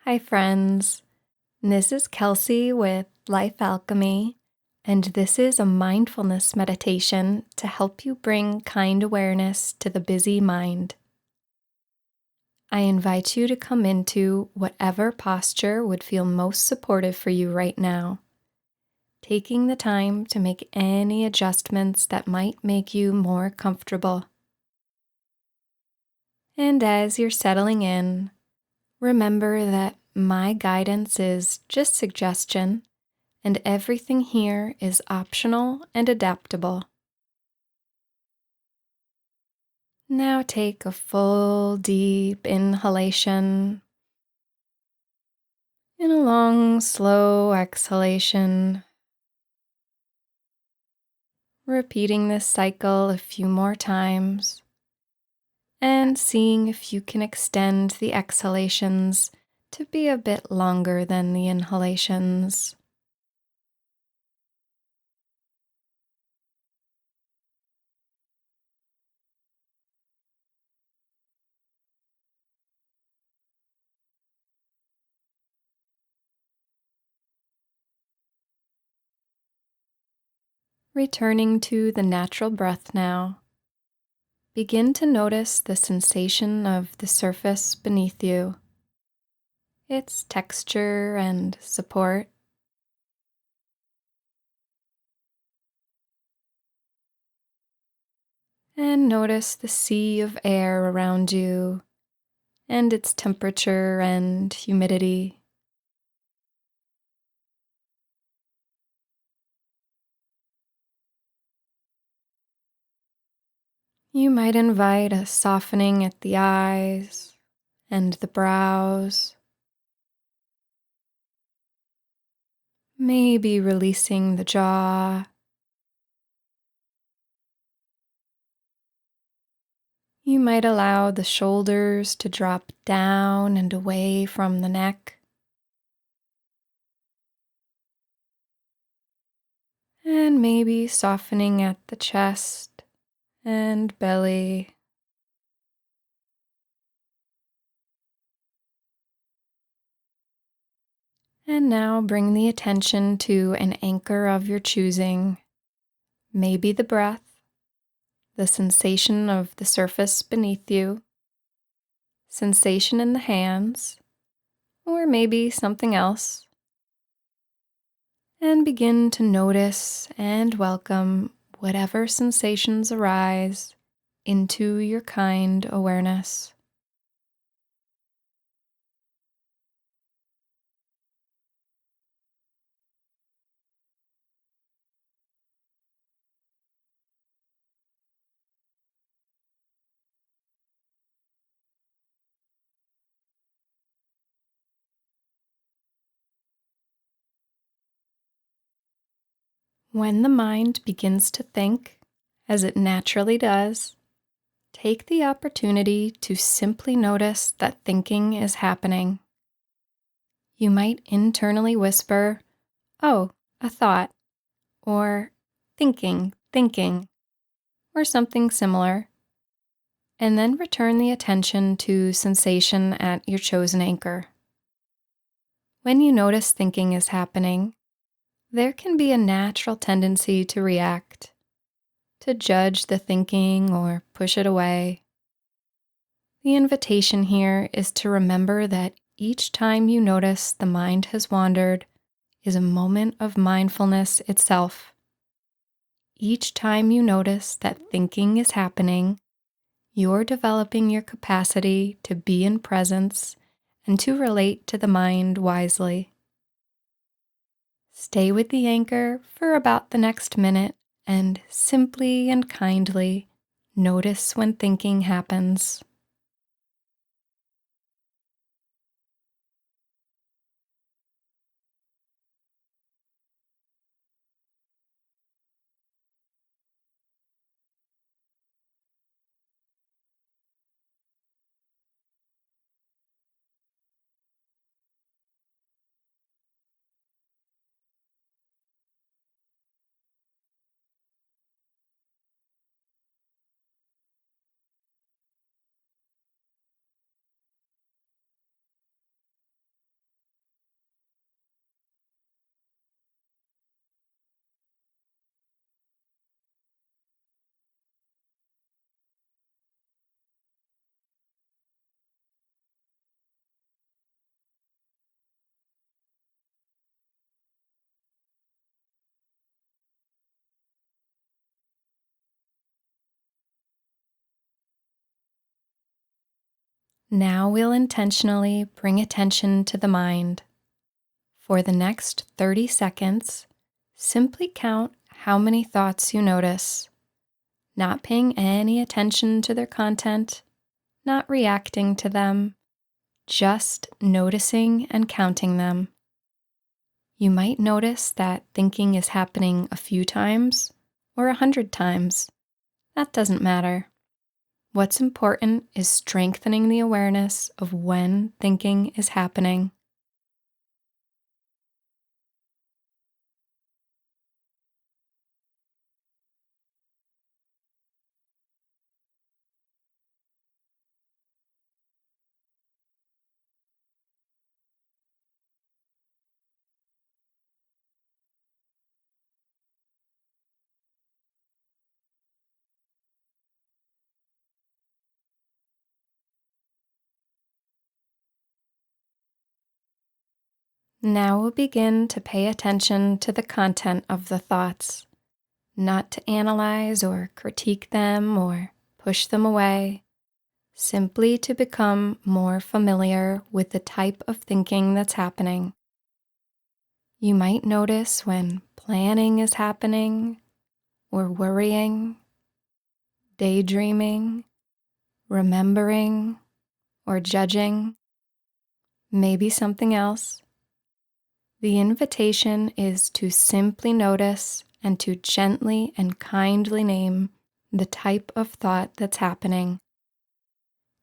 Hi, friends. This is Kelsey with Life Alchemy, and this is a mindfulness meditation to help you bring kind awareness to the busy mind. I invite you to come into whatever posture would feel most supportive for you right now, taking the time to make any adjustments that might make you more comfortable. And as you're settling in, remember that my guidance is just suggestion, and everything here is optional and adaptable. Now take a full, deep inhalation and a long, slow exhalation. Repeating this cycle a few more times and seeing if you can extend the exhalations to be a bit longer than the inhalations. Returning to the natural breath now, begin to notice the sensation of the surface beneath you, its texture and support. And notice the sea of air around you and its temperature and humidity. You might invite a softening at the eyes and the brows, maybe releasing the jaw. You might allow the shoulders to drop down and away from the neck, and maybe softening at the chest and belly. And now bring the attention to an anchor of your choosing, maybe the breath, the sensation of the surface beneath you, sensation in the hands, or maybe something else. And begin to notice and welcome whatever sensations arise into your kind awareness. When the mind begins to think, as it naturally does, take the opportunity to simply notice that thinking is happening. You might internally whisper, "Oh, a thought," or thinking, or something similar, and then return the attention to sensation at your chosen anchor. When you notice thinking is happening, there can be a natural tendency to react, to judge the thinking or push it away. The invitation here is to remember that each time you notice the mind has wandered is a moment of mindfulness itself. Each time you notice that thinking is happening, you're developing your capacity to be in presence and to relate to the mind wisely. Stay with the anchor for about the next minute and simply and kindly notice when thinking happens. Now we'll intentionally bring attention to the mind. For the next 30 seconds, simply count how many thoughts you notice, not paying any attention to their content, not reacting to them, just noticing and counting them. You might notice that thinking is happening a few times or 100 times. That doesn't matter. What's important is strengthening the awareness of when thinking is happening. Now we'll begin to pay attention to the content of the thoughts, not to analyze or critique them or push them away, simply to become more familiar with the type of thinking that's happening. You might notice when planning is happening, or worrying, daydreaming, remembering, or judging, maybe something else. The invitation is to simply notice and to gently and kindly name the type of thought that's happening.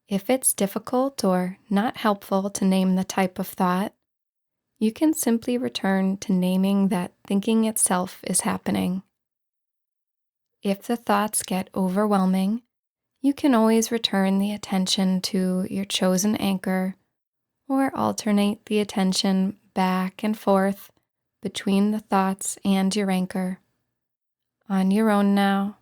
If it's difficult or not helpful to name the type of thought, you can simply return to naming that thinking itself is happening. If the thoughts get overwhelming, you can always return the attention to your chosen anchor or alternate the attention back and forth between the thoughts and your anchor. On your own now.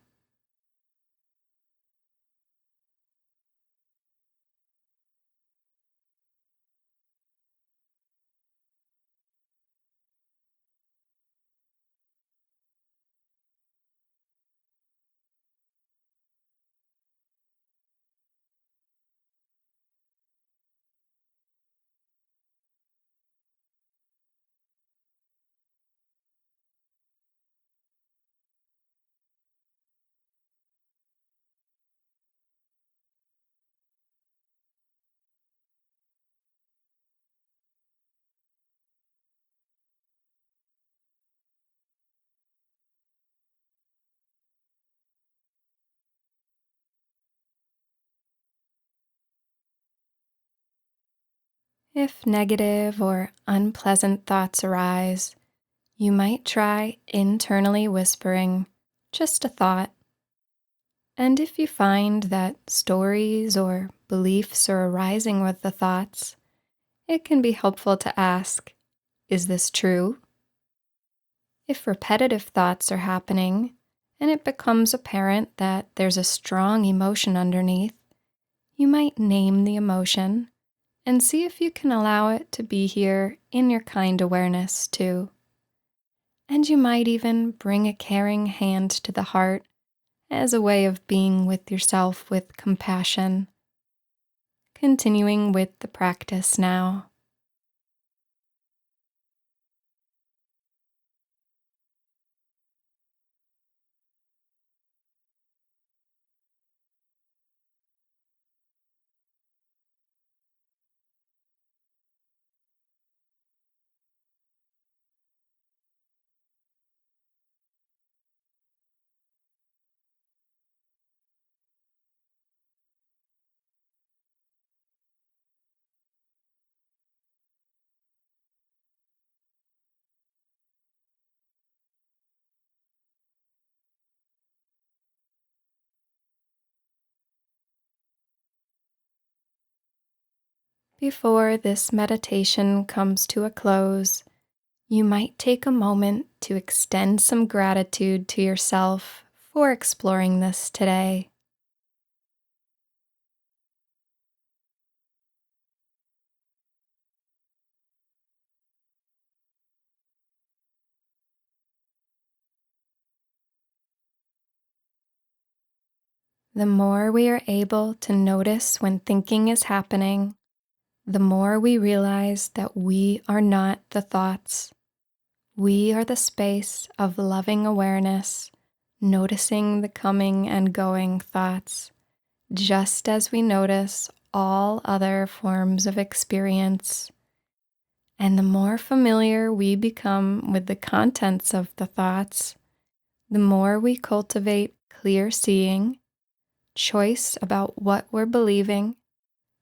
If negative or unpleasant thoughts arise, you might try internally whispering just a thought. And if you find that stories or beliefs are arising with the thoughts, it can be helpful to ask, is this true? If repetitive thoughts are happening and it becomes apparent that there's a strong emotion underneath, you might name the emotion and see if you can allow it to be here in your kind awareness too. And you might even bring a caring hand to the heart as a way of being with yourself with compassion. Continuing with the practice now. Before this meditation comes to a close, you might take a moment to extend some gratitude to yourself for exploring this today. The more we are able to notice when thinking is happening, the more we realize that we are not the thoughts. We are the space of loving awareness, noticing the coming and going thoughts, just as we notice all other forms of experience. And the more familiar we become with the contents of the thoughts, the more we cultivate clear seeing, choice about what we're believing,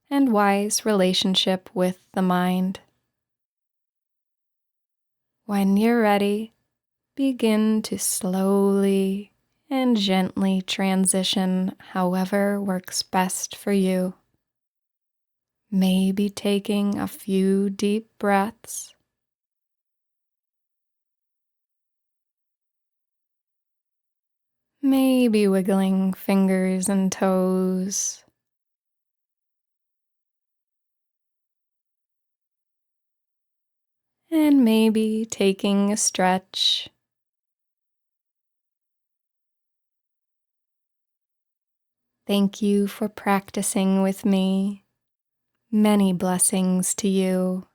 and wise relationship with the mind. When you're ready, begin to slowly and gently transition however works best for you. Maybe taking a few deep breaths, maybe wiggling fingers and toes, and maybe taking a stretch. Thank you for practicing with me. Many blessings to you.